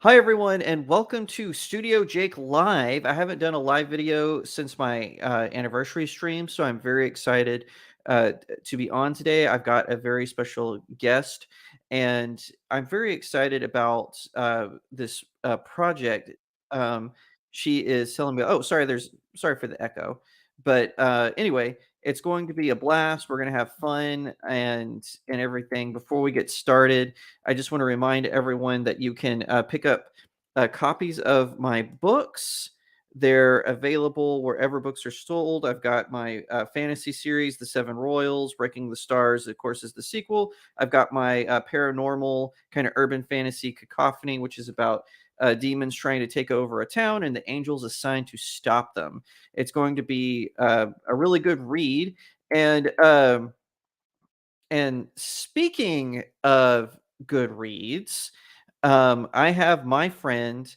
Hi, everyone, and welcome to Studio Jake Live. I haven't done a live video since my anniversary stream, so I'm very excited to be on today. I've got a very special guest, and I'm very excited about this project. Um, she is telling me, oh, sorry, sorry for the echo. But anyway, it's going to be a blast. We're going to have fun and everything. Before we get started, I just want to remind everyone that you can pick up copies of my books. They're available wherever books are sold. I've got my fantasy series, The Seven Royals, Breaking the Stars, of course, is the sequel. I've got my paranormal kind of urban fantasy Cacophony, which is about demons trying to take over a town and the angels assigned to stop them. It's going to be a really good read. And speaking of good reads, I have my friend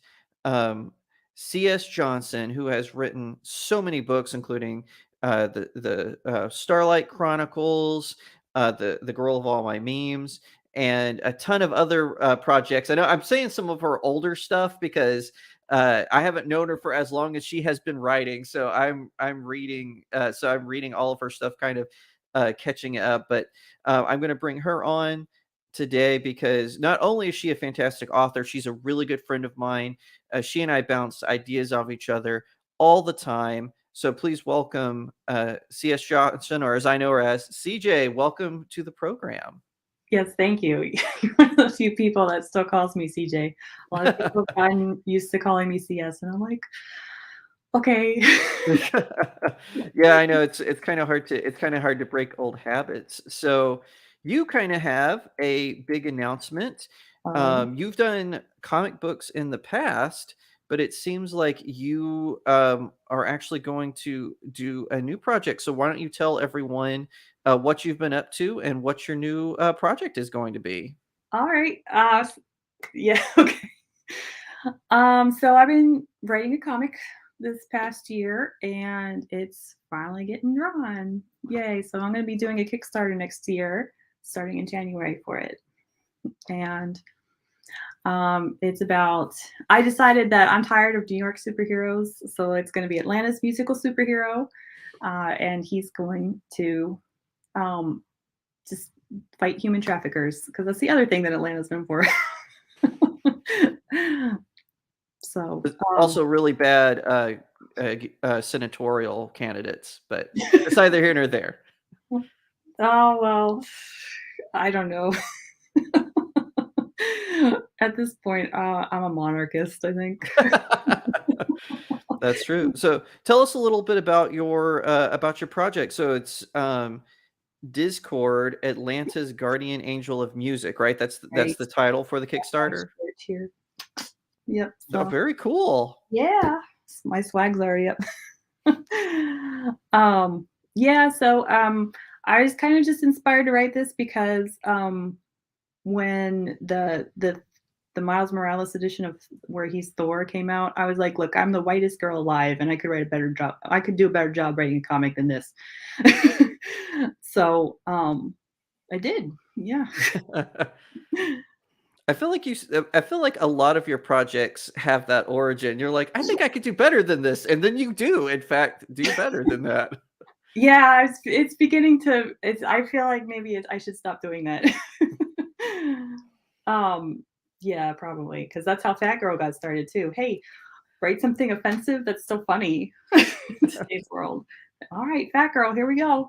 um, C.S. Johnson, who has written so many books, including the Starlight Chronicles, the Girl of All My Memes, and a ton of other projects. I know I'm saying some of her older stuff because I haven't known her for as long as she has been writing, so I'm reading. So I'm reading all of her stuff, kind of catching up. But I'm going to bring her on today because not only is she a fantastic author, she's a really good friend of mine. She and I bounce ideas off each other all the time. So please welcome C.S. Johnson, or as I know her as CJ. Welcome to the program. Yes, thank you. You're one of the few people that still calls me CJ. A lot of people have gotten used to calling me CS, and I'm like, okay. Yeah, I know it's kind of hard to break old habits. So you kind of have a big announcement. Um, You've done comic books in the past, but it seems like you are actually going to do a new project. So why don't you tell everyone what you've been up to and what your new project is going to be? all right. Yeah, okay. So I've been writing a comic this past year, and it's finally getting drawn. Yay! So I'm going to be doing a Kickstarter next year, starting in January for it, and it's about. I decided that I'm tired of New York superheroes, so it's going to be Atlanta's musical superhero, and he's going to um, just fight human traffickers because that's the other thing that Atlanta's known for. so, There's also really bad senatorial candidates, but it's neither here nor there. oh well, I don't know. At this point, I'm a monarchist, I think. That's true. So tell us a little bit about your project. So it's Discord, Atlanta's Guardian Angel of Music, right? That's Right. the title for the My Kickstarter. shirt here. Yep. Oh, So very cool. yeah, my swag's already up. um, yeah. So I was kind of just inspired to write this because when the Miles Morales edition of where he's Thor came out, I was like, look, I'm the whitest girl alive, and I could write a better job. I could do a better job writing a comic than this. So I did. Yeah. I feel like a lot of your projects have that origin. You're like, I think I could do better than this, and then you do, in fact, do better than that. Yeah, it's beginning to. It's. I feel like maybe I should stop doing that. um. Yeah, probably because that's how Fat Girl got started too. Hey, write something offensive that's still funny in today's world. All right, Fat Girl, here we go.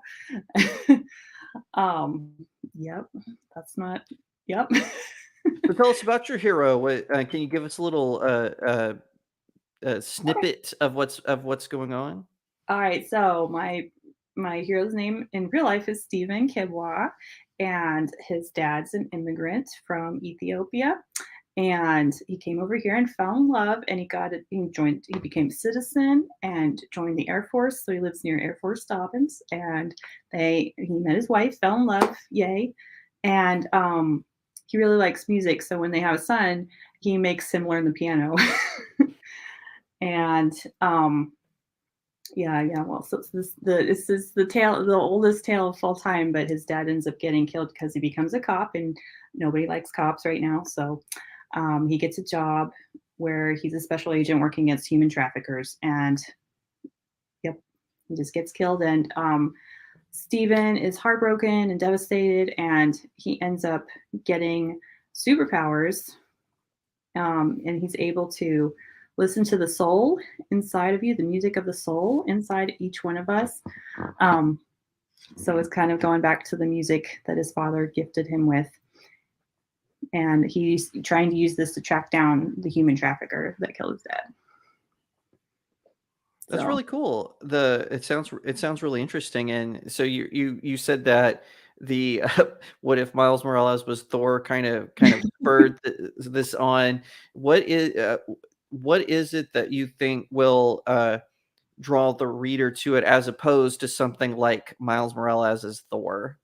um. Yep. That's not. Yep. So tell us about your hero. Can you give us a little Okay. snippet of what's going on? All right. So my hero's name in real life is Stephen Kibwa, and his dad's an immigrant from Ethiopia. And he came over here and fell in love, and he became a citizen and joined the Air Force. So he lives near Air Force Dobbins, and he met his wife, fell in love, yay. And he really likes music. So when they have a son, he makes him learn the piano. and yeah. Well, so this is the oldest tale of all time. But his dad ends up getting killed because he becomes a cop, and nobody likes cops right now. So He gets a job where he's a special agent working against human traffickers, and yep, he just gets killed. And Steven is heartbroken and devastated, and he ends up getting superpowers, and he's able to listen to the soul inside of you, the music of the soul inside each one of us. Um, so it's kind of going back to the music that his father gifted him with. And he's trying to use this to track down the human trafficker that killed his dad. That's So really cool. It sounds really interesting. And so you said that the what if Miles Morales was Thor kind of spurred this on. What is it that you think will draw the reader to it as opposed to something like Miles Morales as Thor?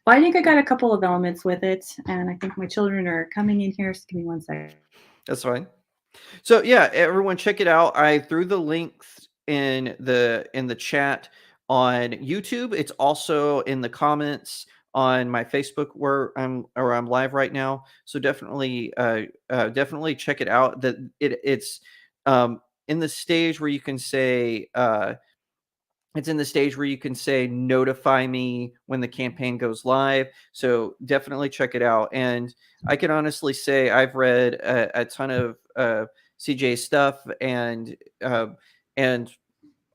well, I think I got a couple of elements with it, and I think my children are coming in here. So give me one second. That's fine. So yeah, everyone check it out. I threw the links in the chat on YouTube. It's also in the comments on my Facebook where I'm live right now. So definitely check it out. That it's in the stage where you can say it's in the stage where you can say notify me when the campaign goes live. So definitely check it out. And I can honestly say I've read a ton of CJ stuff, and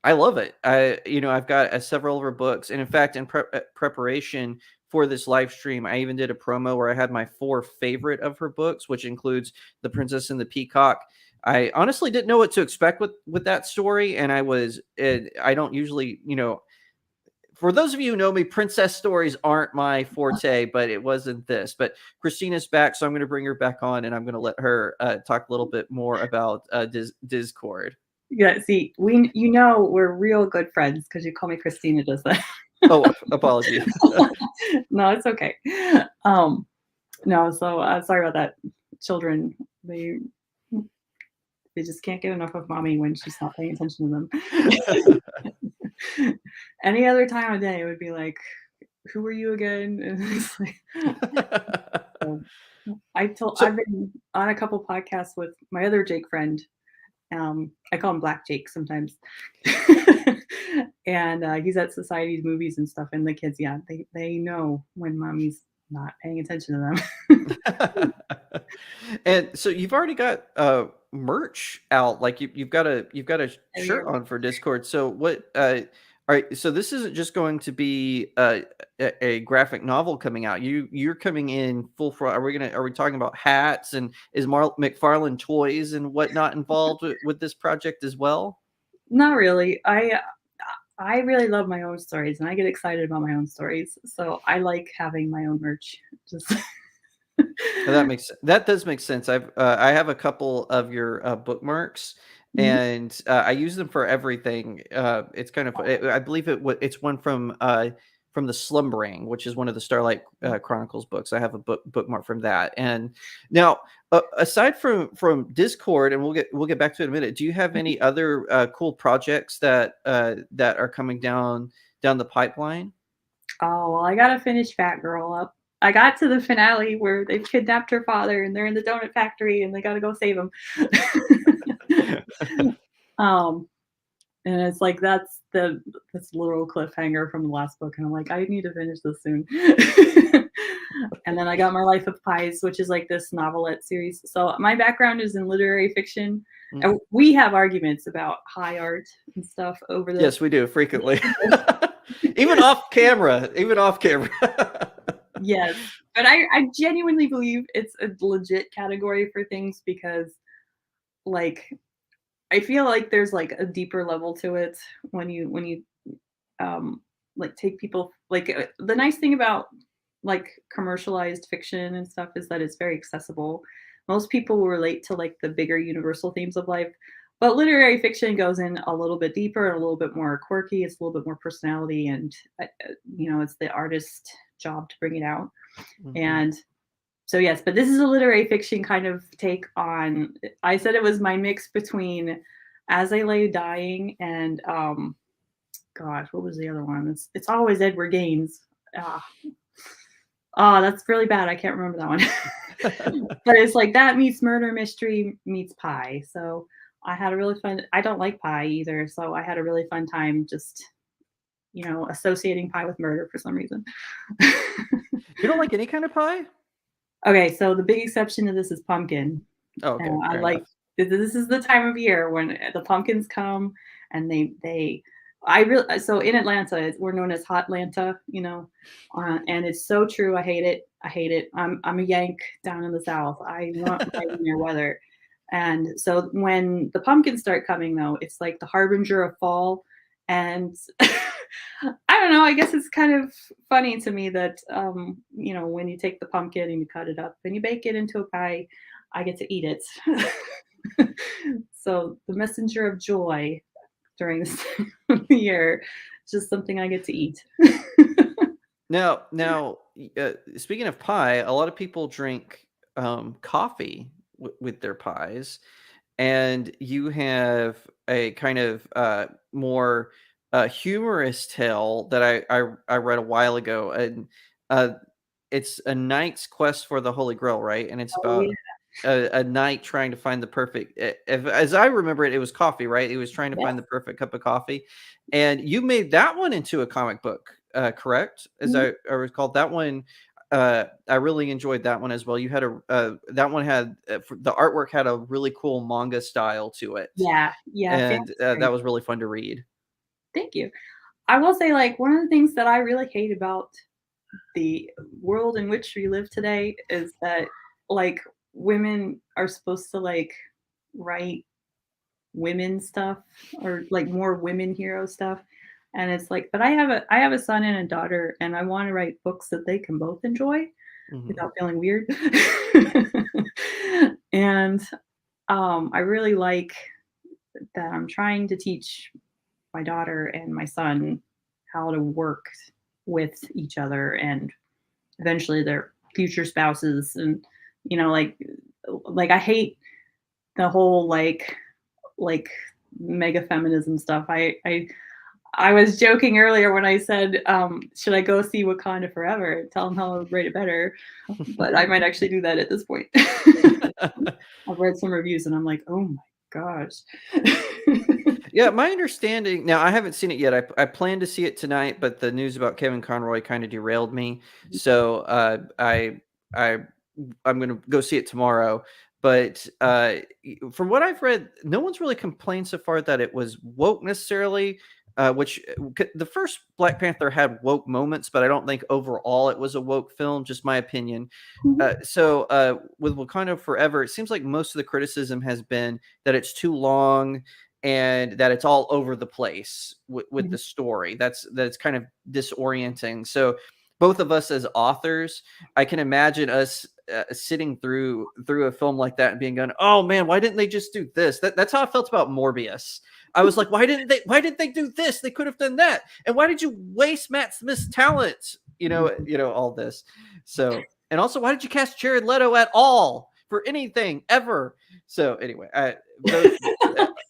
I love it. I've got several of her books, and in fact, in preparation for this live stream, I even did a promo where I had my 4 favorite of her books, which includes The Princess and the Peacock. I honestly didn't know what to expect with that story, and I don't usually, for those of you who know me, princess stories aren't my forte, but it wasn't this. But Christina's back, so I'm going to bring her back on, and I'm going to let her talk a little bit more about Discord. Yeah, see, we're real good friends because you call me Christina just then. Oh, apologies. No, it's okay. Um, no, so sorry about that. Children, they they just can't get enough of mommy when she's not paying attention to them. Any other time of day, it would be like, "Who are you again?" And it's like, so, I've So been on a couple podcasts with my other Jake friend. I call him Black Jake sometimes. And he's at society's movies and stuff, and the kids, yeah, they know when mommy's not paying attention to them. and so you've already got merch out, like you've got a shirt Yeah. on for Discord. So what all right, so this isn't just going to be a graphic novel coming out. You're coming in full front. Are we talking about hats, and is McFarlane toys and whatnot involved with this project as well? Not really. I really love my own stories, and I get excited about my own stories. So I like having my own merch. Just That does make sense. I have a couple of your bookmarks, Mhm. and I use them for everything. It's kind of I believe it's one from the Slumbering, which is one of the Starlight Chronicles books. I have a bookmark from that. And now, aside from Discord, and we'll get back to it in a minute. Do you have any other cool projects that are coming down the pipeline? Oh, well, I gotta finish Fat Girl up. I got to the finale where they've kidnapped her father and they're in the donut factory and they gotta go save him. um, and it's like that's literal cliffhanger from the last book, and I'm like, I need to finish this soon. And then I got My Life of Pies, which is like this novelette series. So my background is in literary fiction, Mm. and we have arguments about high art and stuff over this. Yes, we do frequently. Even off camera, even off camera. Yes, but I genuinely believe it's a legit category for things because, like, I feel like there's, like, a deeper level to it when you, um, like, take people like, the nice thing about, like, commercialized fiction and stuff is that it's very accessible. Most people will relate to, like, the bigger universal themes of life, but literary fiction goes in a little bit deeper and a little bit more quirky, it's a little bit more personality, and, it's the artist's job to bring it out. Mhm. And so yes, but this is a literary fiction kind of take on. I said it was my mix between As I Lay Dying and gosh, what was the other one? It's always Edward Gaines. Ah, Oh, that's really bad. I can't remember that one. But it's like that meets murder mystery meets pie. So I had a really fun I don't like pie either, so I had a really fun time just, associating pie with murder for some reason. You don't like any kind of pie? Okay, so the big exception to this is pumpkin. Oh, okay, I fair like enough. this is the time of year when the pumpkins come and they I really so in Atlanta, we're known as Hot Atlanta, and it's so true. I hate it. I hate it. I'm a Yank down in the South. I want my winter weather. And so when the pumpkins start coming though, it's like the harbinger of fall. And I don't know, I guess it's kind of funny to me that when you take the pumpkin and you cut it up and you bake it into a pie, I get to eat it. So the messenger of joy during this time of the year, just something I get to eat. Now, speaking of pie, a lot of people drink coffee with their pies, and you have a kind of more humorous tale that I read a while ago, and uh, it's a knight's quest for the Holy Grail, right? And it's Oh, yeah. about a knight trying to find the perfect. As I remember it, it was coffee, right? He was trying to find the Yes. perfect cup of coffee, and you made that one into a comic book, correct? As Mhm. I recall, that one. I really enjoyed that one as well. You had that one had the artwork had a really cool manga style to it, Yeah, yeah, and fan's that great. was really fun to read. Thank you. I will say, like, one of the things that I really hate about the world in which we live today is that, like, women are supposed to, like, write women stuff or, like, more women hero stuff, and it's like but I have a son and a daughter, and I wanna write books that they can both enjoy Mhm. without feeling weird. And, I really like that I'm trying to teach my daughter and my son how to work with each other and eventually their future spouses and like I hate the whole like mega feminism stuff. I was joking earlier when I said, should I go see Wakanda Forever? Tell them how I would rate it better. But I might actually do that at this point. I've read some reviews and I'm like, oh my gosh. Yeah, my understanding now I haven't seen it yet. I plan to see it tonight, but the news about Kevin Conroy kind of derailed me. So I I'm gonna go see it tomorrow. But from what I've read, no one's really complained so far that it was woke necessarily. The first Black Panther had woke moments, but I don't think overall it was a woke film. Just my opinion. Mhm, With Wakanda Forever, it seems like most of the criticism has been that it's too long and that it's all over the place with mhm. the story. That's kind of disorienting. So both of us as authors, I can imagine us sitting through a film like that and being going, "Oh man, why didn't they just do this?" That's how I felt about Morbius. I was like, why didn't they do this? They could have done that. And why did you waste Matt Smith's talent? All this. So, and also, why did you cast Jared Leto at all for anything ever? So anyway, those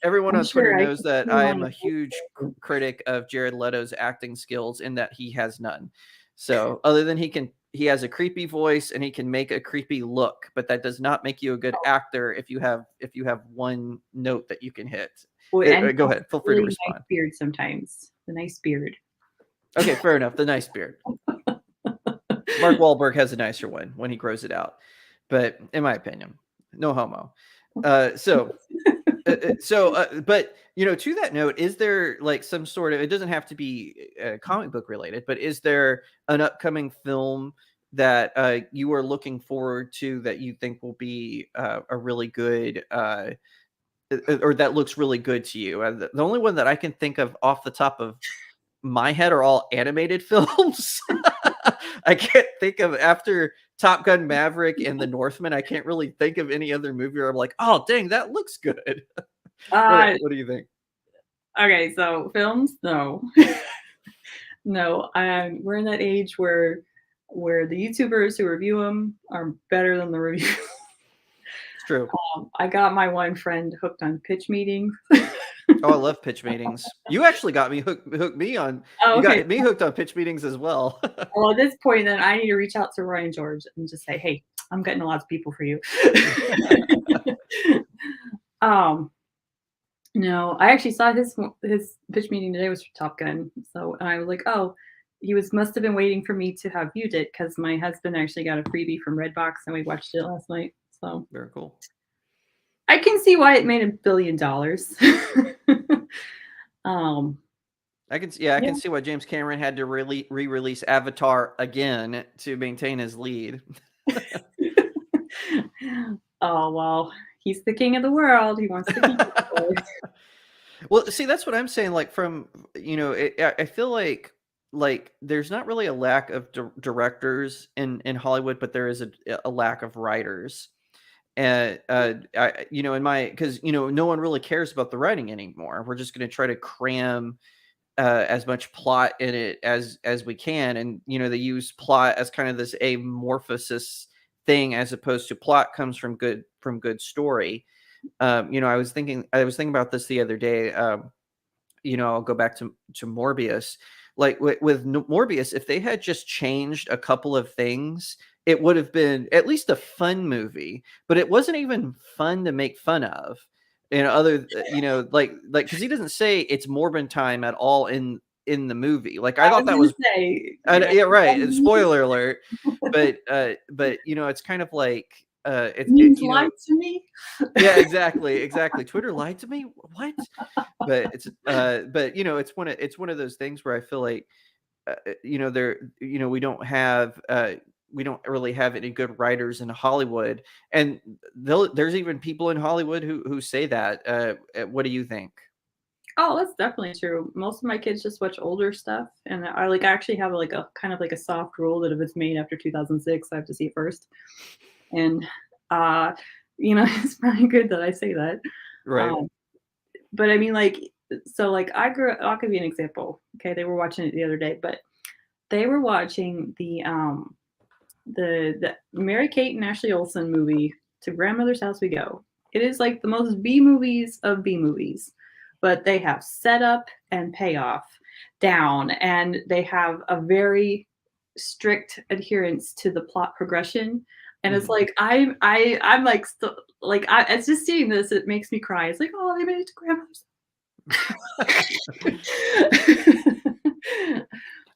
everyone I'm on Twitter sure I knows could that see I on am a a huge critic of Jared Leto's acting skills in that he has none. So other than he has a creepy voice and he can make a creepy look, but that does not make you a good actor if you have one note that you can hit. boy, and he Go has ahead, a feel free to really nice respond. beard sometimes. The nice beard. Okay, fair enough. The nice beard. Mark Wahlberg has a nicer one when he grows it out, but in my opinion, no homo. So but to that note, is there like some sort of? It doesn't have to be comic book related, but is there an upcoming film that you are looking forward to that you think will be a really good, or that looks really good to you? The only one that I can think of off the top of my head are all animated films. I can't think of after Top Gun Maverick and The Northman. I can't really think of any other movie where I'm like, oh dang, that looks good. What Uh, what do you think? okay, so films, no. No, we're in that age where the YouTubers who review them are better than the review. It's true. I got my one friend hooked on pitch meetings. Oh, I love pitch meetings. You actually got me hooked me on. Oh, You okay. got me hooked on pitch meetings as well. Well, at this point, then I need to reach out to Roy and George and just say, "Hey, I'm getting a lot of people for you." Um, no, I actually saw his pitch meeting today was for Top Gun. So and I was like, "Oh, he was must have been waiting for me to have viewed it because my husband actually got a freebie from Redbox and we watched it last night." So Very cool. I can see why it made $1 billion. um, I yeah. can see why James Cameron had to really re-release Avatar again to maintain his lead. Oh well, he's the king of the world. He wants to keep it that way. Well, see, that's what I'm saying. Like from I feel like there's not really a lack of directors in Hollywood, but there is a lack of writers. And in my because no one really cares about the writing anymore. We're just going to try to cram as much plot in it as we can, and they use plot as kind of this amorphosis thing as opposed to plot comes from good story. I was thinking about this the other day. I'll go back to Morbius. Like with Morbius, if they had just changed a couple of things, it would have been at least a fun movie. But it wasn't even fun to make fun of. Like because he doesn't say it's Morbin time at all in the movie. Like I I thought was that gonna was say, you're not yeah, right. gonna Spoiler alert. But it's kind of like means lied to me. yeah, exactly. Twitter lied to me. What? But it's one of those things where I feel like there we don't really have any good writers in Hollywood, and there's even people in Hollywood who say that. What do you think? Oh, that's definitely true. Most of my kids just watch older stuff, and I like actually have like a kind of like a soft rule that if it's made after 2006, I have to see it first. And uh, it's probably good that I say that. Right. Um, but I mean, like, so like I grew up. I'll give you an example. Okay, they were watching it the other day, but they were watching the Mary Kate and Ashley Olsen movie, To Grandmother's House We Go. It is like the most B movies of B movies, but they have setup and payoff down, and they have a very strict adherence to the plot progression. And it's Mhm. like I'm like like it's just seeing this, it makes me cry. It's like, oh, they made it to grandma's.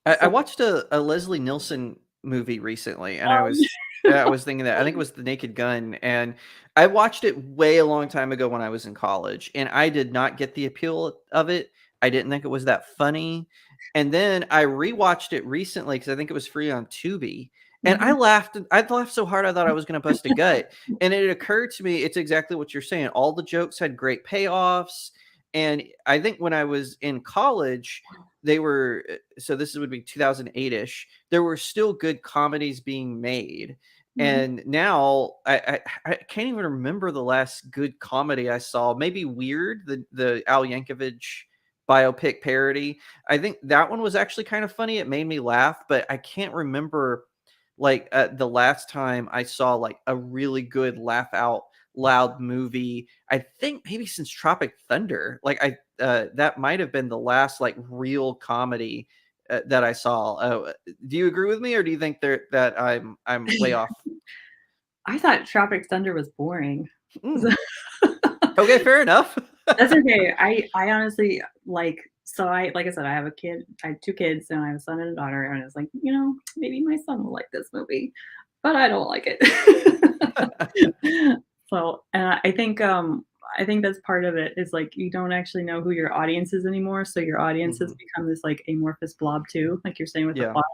I So watched a Leslie Nielsen movie recently, and um, I was thinking that I think it was The Naked Gun, and I watched it way a long time ago when I was in college, and I did not get the appeal of it. I didn't think it was that funny, and then I rewatched it recently because I think it was free on Tubi, and I mhm, laughed. I laughed so hard I thought I was going to bust a gut, and it occurred to me it's exactly what you're saying. All the jokes had great payoffs, and I think when I was in college they were so this would be 2008ish. There were still good comedies being made, mhm. and now I can't even remember the last good comedy I saw. Maybe Weird, the Al Yankovic biopic parody. I think that one was actually kind of funny. It made me laugh, but I can't remember like the last time I saw like a really good laugh out loud movie. I think maybe since Tropic Thunder. Like that might have been the last like real comedy that I saw. Do you agree with me, or do you think that I'm way off? I thought Tropic Thunder was boring. Mm, okay, fair enough. That's okay. I honestly so like I said, I have a kid. I have 2 kids, and I have a son and a daughter, and I was like, maybe my son will like this movie, but I don't like it. So, and I think that's part of it is, like, you don't actually know who your audience is anymore, so your audience has Mhm. become this, like, amorphous blob too, like you're saying with the Yeah. plot,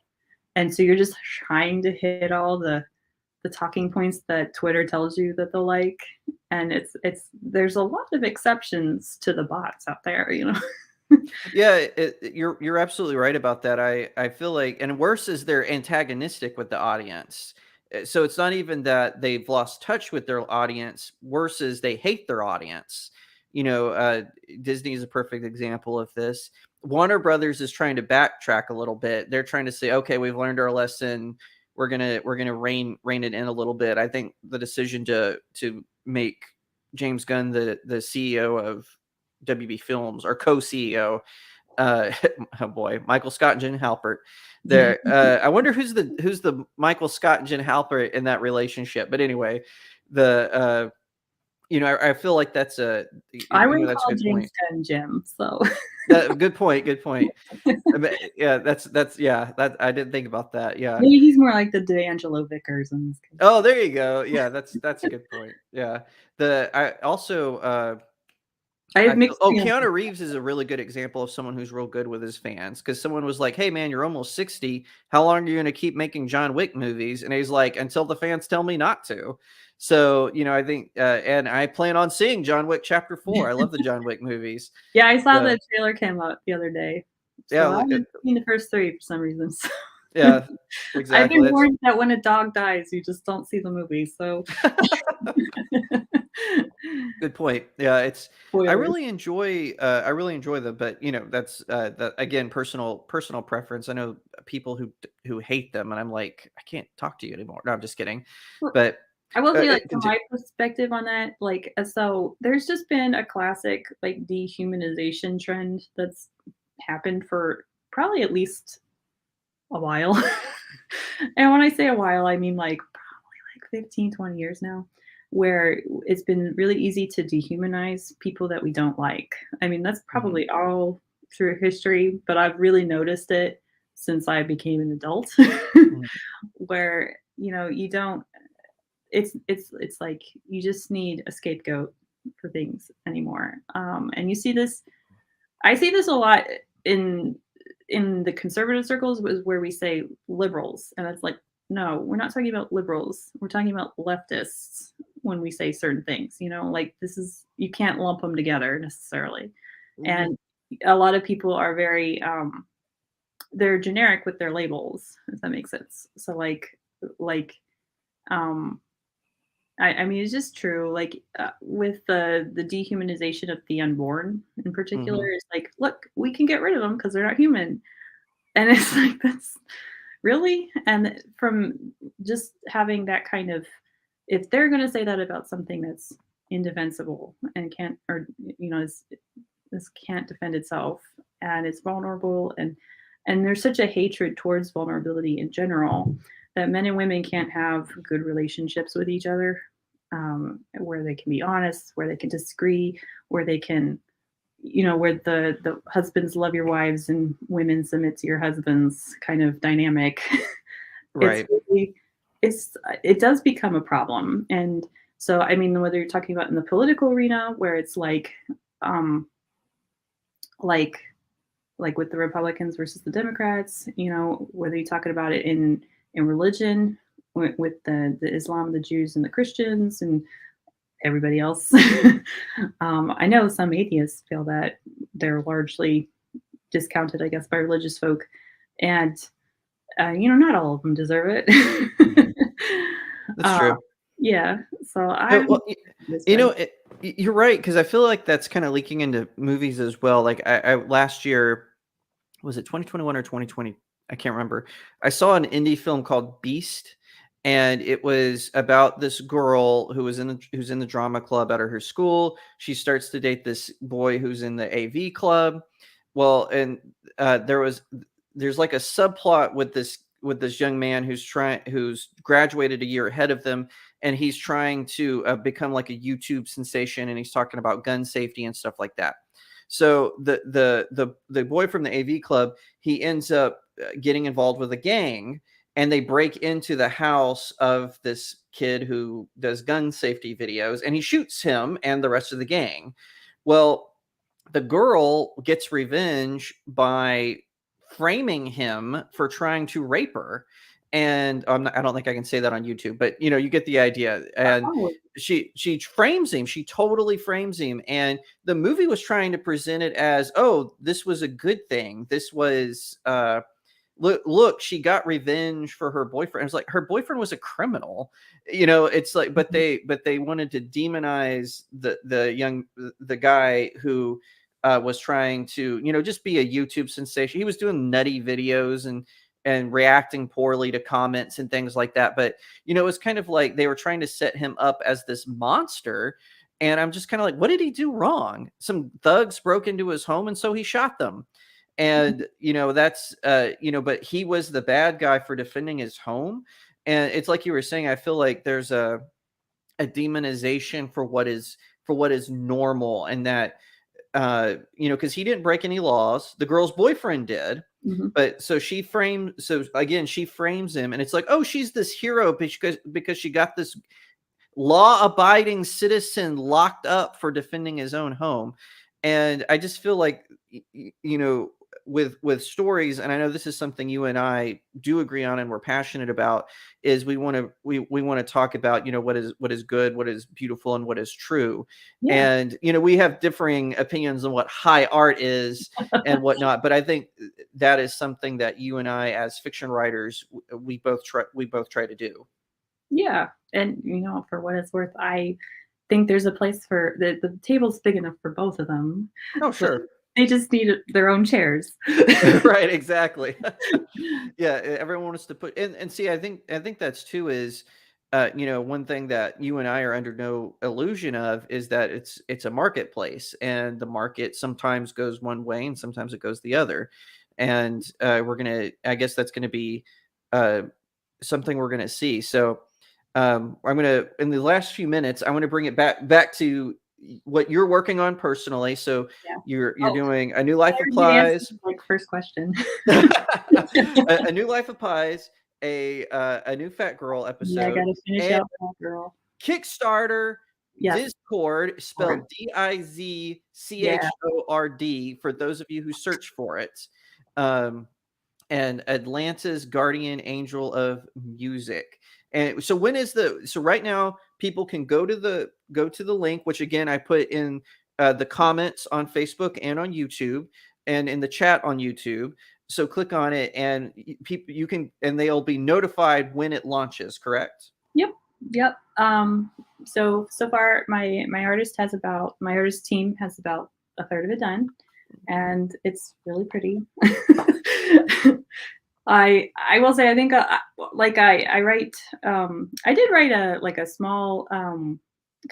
and so you're just trying to hit all the talking points that Twitter tells you that they'll like, and it's there's a lot of exceptions to the bots out there. Yeah, you're absolutely right about that. I feel like, and worse is they're antagonistic with the audience. So it's not even that they've lost touch with their audience. Worse is they hate their audience. You know, Disney is a perfect example of this. Warner Brothers is trying to backtrack a little bit. They're trying to say, okay, we've learned our lesson. We're gonna rein it in a little bit. I think the decision to make James Gunn the CEO of WB Films, or co-CEO. Oh boy, Michael Scott and Jen Halpert. There, I wonder who's the Michael Scott and Jen Halpert in that relationship. But anyway, the I feel like that's I wouldn't that's a call good James point. Gunn Jim, so Good point. Good point. Yeah, that's yeah. That I didn't think about that. Yeah. maybe he's more like the D'Angelo Vickers in this case. Oh, there you go. Yeah, that's a good point. Yeah. I also I have I feel mixed oh, feelings. Keanu Reeves is a really good example of someone who's real good with his fans, because someone was like, "Hey, man, you're almost 60. How long are you going to keep making John Wick movies?" And he's like, "Until the fans tell me not to." So, I think, and I plan on seeing John Wick Chapter 4. I love the John Wick movies. Yeah, I saw Uh, the trailer came out the other day, yeah, so I haven't seen the first 3 for some reason, so yeah, I've been exactly. It's warned that when a dog dies, you just don't see the movie, so good point. Yeah, spoilers. I really enjoy them, but that's that again, personal preference. I know people who hate them, and I'm like, I can't talk to you anymore. No, I'm just kidding. Well, But I will say, like, from conti- my perspective on that, like, so there's just been a classic, like, dehumanization trend that's happened for probably at least a while. And when I say a while, I mean, like, probably, like, 15, 20 years now, where it's been really easy to dehumanize people that we don't like. I mean, that's Mhm, probably all through history, but I've really noticed it since I became an adult, mhm, where, you don't it's like you just need a scapegoat for things anymore. And you see this I see this a lot in the conservative circles, was where we say liberals, and it's like, no, we're not talking about liberals. We're talking about leftists when we say certain things. Like, this is, you can't lump them together necessarily. mhm. And a lot of people are very they're generic with their labels, if that makes sense. So like um I mean, it's just true. Like, with the dehumanization of the unborn in particular, Mhm. it's like, look, we can get rid of them because they're not human, and it's like, that's really, and from just having that kind of, if they're going to say that about something that's indefensible and can't, or this can't defend itself, and it's vulnerable, and there's such a hatred towards vulnerability in general, that men and women can't have good relationships with each other, where they can be honest, where they can disagree, where they can, where the husbands love your wives and women submit to your husbands kind of dynamic. it's Right. really it does become a problem. And so, I mean, whether you're talking about in the political arena, where it's um like with the Republicans versus the Democrats, whether you're talking about it in religion, with the Islam, the Jews, and the Christians, and everybody else. I know some atheists feel that they're largely discounted, I guess, by religious folk, and not all of them deserve Mhm. it. That's uh, true. yeah, so No, I'm well, this trend. you're right, because I feel like that's kind of leaking into movies as well. Like I last year, was it 2021 or 2020? I can't remember. I saw an indie film called Beast, and it was about this girl who's in the drama club out of her school. She starts to date this boy who's in the AV club. Well, and there's like a subplot with this young man who's graduated a year ahead of them, and he's trying to become like a YouTube sensation, and he's talking about gun safety and stuff like that. So the boy from the AV club, he ends up getting involved with a gang, and they break into the house of this kid who does gun safety videos, and he shoots him and the rest of the gang. Well, the girl gets revenge by framing him for trying to rape her. And I don't think I can say that on YouTube, but you get the idea. And Oh, she frames him. She totally frames him. And the movie was trying to present it as, oh, this was a good thing. This was look, she got revenge for her boyfriend. It's like her boyfriend was a criminal. It's like, but mhm. they wanted to demonize the guy who was trying to just be a YouTube sensation. He was doing nutty videos and reacting poorly to comments and things like that. But it was kind of like they were trying to set him up as this monster. And I'm just kind of like, what did he do wrong? Some thugs broke into his home, and so he shot them. And that's but he was the bad guy for defending his home. And it's like you were saying, I feel like there's a demonization for what is normal, and that because he didn't break any laws. The girl's boyfriend did. Mhm. But so again, she frames him, and it's like, oh, she's this hero because she got this law-abiding citizen locked up for defending his own home. And I just feel like, with stories, and I know this is something you and I do agree on and we're passionate about, is we want to talk about, what is good, what is beautiful, and what is true. Yeah. And we have differing opinions on what high art is and whatnot, but I think that is something that you and I, as fiction writers, we both try to do. Yeah, and, for what it's worth, I think there's a place for the table's big enough for both of them, Oh, but sure. they just need their own chairs. Right, exactly. Yeah, everyone wants to put and see, I think that's too is one thing that you and I are under no illusion of is that it's a marketplace, and the market sometimes goes one way and sometimes it goes the other. And I guess that's gonna be uh something we're gonna see. So I'm gonna in the last few minutes, I want to bring it back to what you're working on personally. So Yeah. you're Oh, doing A New I Life already did answer Applies. the, like, first question. A New Life of Pies, a new Fat Girl Yeah, I episode, gotta finish and out that girl. Kickstarter Yes, Discord, or spelled yeah, Dizchord, for those of you who search for it. Um, and Atlanta's Guardian Angel of Music. And so so right now people can go to the link, which again I put in the comments on Facebook and on YouTube and in the chat on YouTube. So click on it, and people you can and they'll be notified when it launches, correct? yep, yep. So far, my artist team has about a third of it done, and it's really pretty. I will say I think like I write I did write a small kind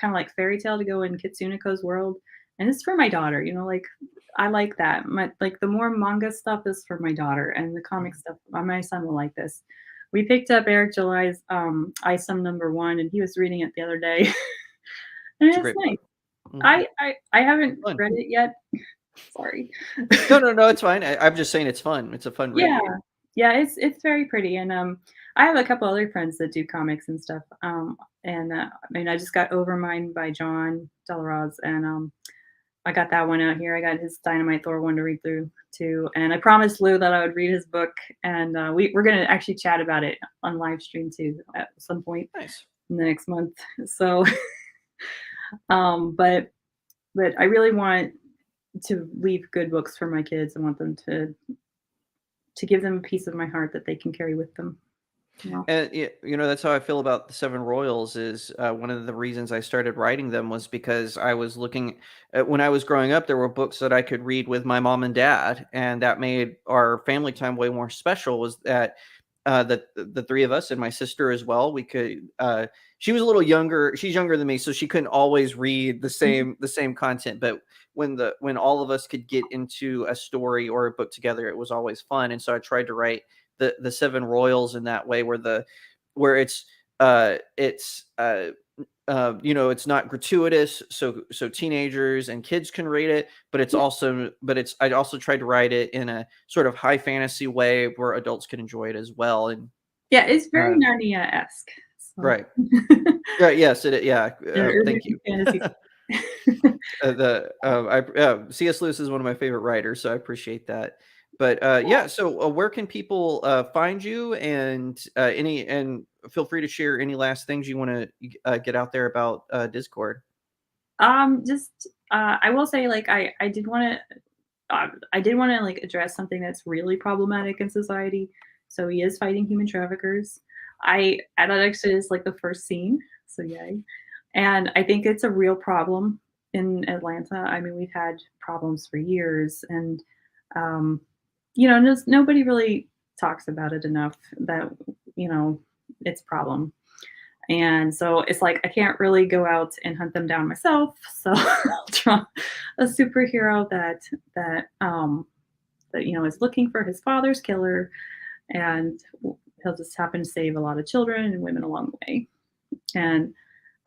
of like fairy tale to go in Kitsuneko's world, and it's for my daughter. Like I like that. Like the more manga stuff is for my daughter, and the comic stuff. My son will like this. We picked up Eric July's ISOM #1, and he was reading it the other day, and It's a it's great nice. book. Mhm. I haven't Fun. read it yet. Sorry. No, no, no, it's fine. I'm just saying it's fun. It's a fun read. Yeah. Yeah, it's very pretty, and, I have a couple other friends that do comics and stuff, and, I mean, I just got Overmind by John Delarose, and, I got that one out here. I got his Dynamite Thor one to read through too, and I promised Lou that I would read his book, and, we're gonna actually chat about it on live stream too at some point Nice. in the next month. So, um, but but I really want to leave good books for my kids. I want them to give them a piece of my heart that they can carry with them. You know? And that's how I feel about the Seven Royals. Is one of the reasons I started writing them was because I was looking when I was growing up. There were books that I could read with my mom and dad, and that made our family time way more special. Was that the three of us and my sister as well? We could. She was a little younger. She's younger than me, so she couldn't always read Mhm. the same content. But when all of us could get into a story or a book together, it was always fun. And so I tried to write the Seven Royals in that way, where it's not gratuitous, so teenagers and kids can read it, but Yeah, it's I also tried to write it in a sort of high fantasy way where adults can enjoy it as well. And yeah, it's very uh, Narnia-esque. So right, right, yes, yeah. an urban Thank you. fantasy. C.S. Lewis is one of my favorite writers, so I appreciate that. But yeah, so where can people find you, and feel free to share any last things you want to get out there about Discord. Just I will say, like, I did want to like address something that's really problematic in society. So he is fighting human traffickers. That actually is like the first scene. So yay. And I think it's a real problem in Atlanta. I mean, we've had problems for years, and um, nobody really talks about it enough that you know it's a problem. And so it's like I can't really go out and hunt them down myself. So I'll draw a superhero that is looking for his father's killer, and he'll just happen to save a lot of children and women along the way. And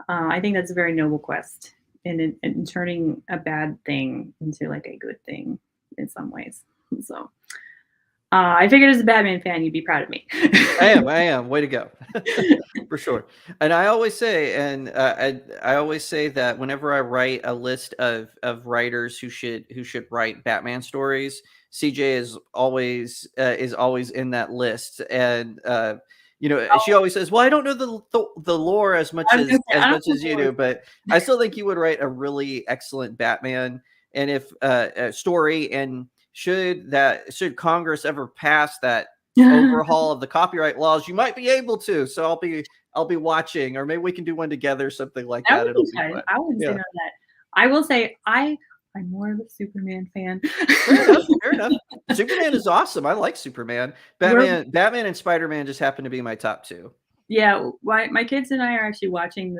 I think that's a very noble quest in turning a bad thing into like a good thing in some ways. So I figured as a Batman fan, you'd be proud of me. I am. Way to go. For sure. And I always say, I always say that whenever I write a list of writers who should write Batman stories, CJ is always in that list. And she always says, "Well, I don't know the lore I was gonna say, I don't as you know. do, but I still think you would write a really excellent Batman." And if a story and should Congress ever pass that overhaul of the copyright laws, you might be able to. So I'll be watching, or maybe we can do one together, something like That that. would be It'll be fun. fun. I wouldn't say Yeah. no to that. I will say I'm more of a Superman fan. Fair enough. Fair enough. Superman is awesome. I like Superman. We're Batman and Spider-Man just happen to be my top two. Yeah, my kids and I are actually watching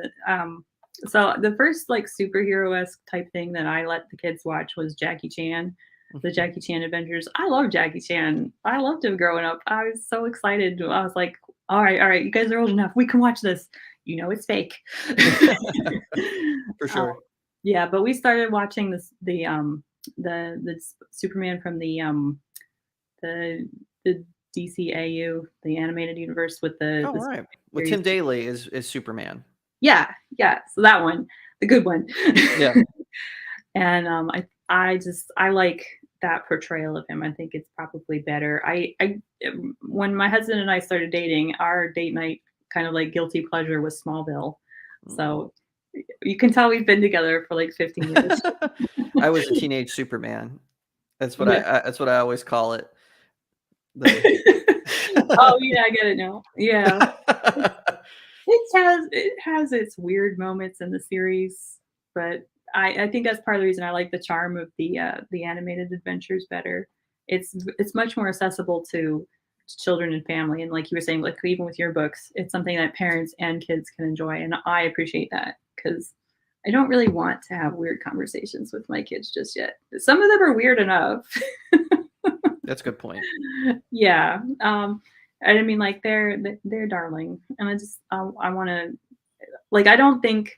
so the first like superhero-esque type thing that I let the kids watch was Jackie Chan, the Jackie Chan Adventures. I love Jackie Chan. I loved him growing up. I was so excited. I was like, all right, you guys are old enough. We can watch this. It's fake. For Um, sure. yeah, but we started watching the Superman from the DCAU, the animated universe with Oh, the all right. With series. Tim Daly is Superman. Yeah, yeah. So that one, the good one. Yeah. And I like that portrayal of him. I think it's probably better. When my husband and I started dating, our date night kind of like guilty pleasure was Smallville. So you can tell we've been together for like 15 years. I was a teenage Superman. Yeah. That's what I always call it. The Oh yeah, I get it now. Yeah. It has its weird moments in the series, but I think that's part of the reason I like the charm of the animated adventures better. It's much more accessible to children and family, and like you were saying, like even with your books, it's something that parents and kids can enjoy, and I appreciate that because I don't really want to have weird conversations with my kids just yet. Some of them are weird enough. That's a good point. Yeah. I mean, like they're darling, and I want to like I don't think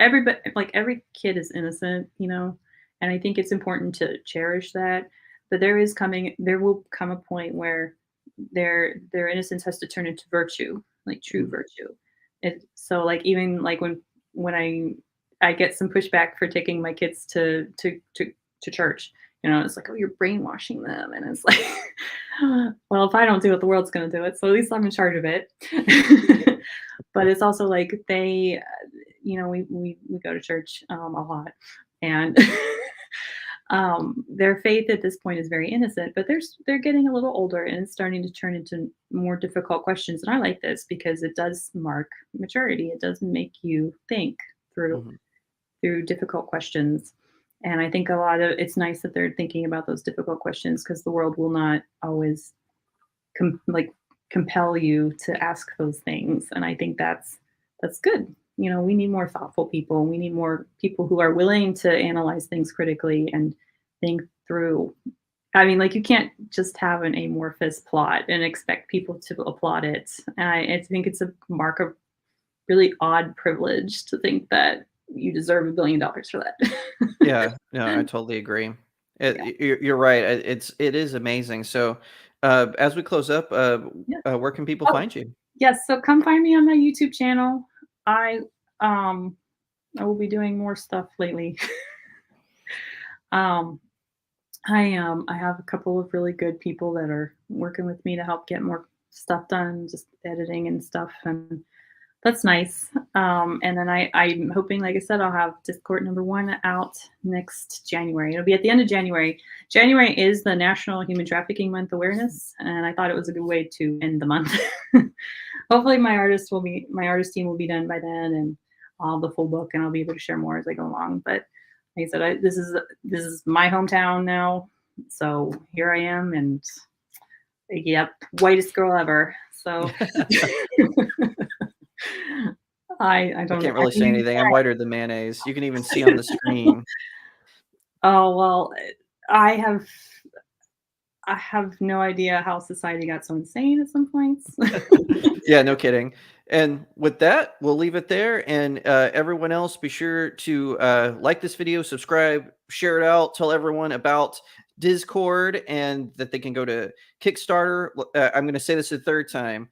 everybody like every kid is innocent, and I think it's important to cherish that. But there will come a point where their innocence has to turn into virtue, like true Mhm. virtue. So like even like when I get some pushback for taking my kids to church, it's like, oh, you're brainwashing them, and it's like, well, if I don't do it, the world's going to do it. So at least I'm in charge of it. But it's also like we go to church a lot, and their faith at this point is very innocent, but they're getting a little older, and it's starting to turn into more difficult questions. And I like this because it does mark maturity. It does make you think through Mhm. through difficult questions. And I think a lot of it's nice that they're thinking about those difficult questions because the world will not always like compel you to ask those things. And I think that's good. We need more thoughtful people. We need more people who are willing to analyze things critically and think through. I mean, like you can't just have an amorphous plot and expect people to applaud it. And I think it's a mark of really odd privilege to think that you deserve $1 billion for that. Yeah, no, I totally agree. Yeah. You're right. It is amazing. So, as we close up, Yeah. where can people Oh, find you? yes. So come find me on my YouTube channel. I um I will be doing more stuff lately. um I have a couple of really good people that are working with me to help get more stuff done, just editing and stuff, and that's nice. And then I'm hoping, like I said, I'll have Discord #1 out next January. It'll be at the end of January. January is the National Human Trafficking Month awareness, and I thought it was a good way to end the month. Hopefully, my artist team will be done by then, and I'll have the full book, and I'll be able to share more as I go along. But like I said, this is my hometown now, so here I am, and yep, whitest girl ever. So I I don't can't I really didn't say even anything. I'm try. whiter than mayonnaise. You can even see on the screen. Oh, well, I have I have no idea how society got so insane at some points. Yeah, no kidding. And with that, we'll leave it there. And everyone else, be sure to like this video, subscribe, share it out, tell everyone about Discord and that they can go to Kickstarter. I'm going to say this a third time.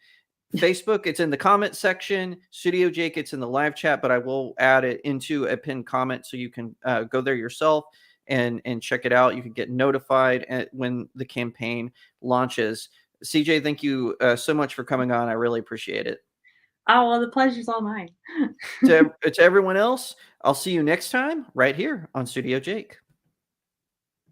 Facebook, it's in the comment section. Studio Jake, it's in the live chat, but I will add it into a pinned comment so you can go there yourself and check it out. You can get notified when the campaign launches. CJ, thank you so much for coming on. I really appreciate it. Oh, well, the pleasure's all mine. To everyone else, I'll see you next time right here on Studio Jake.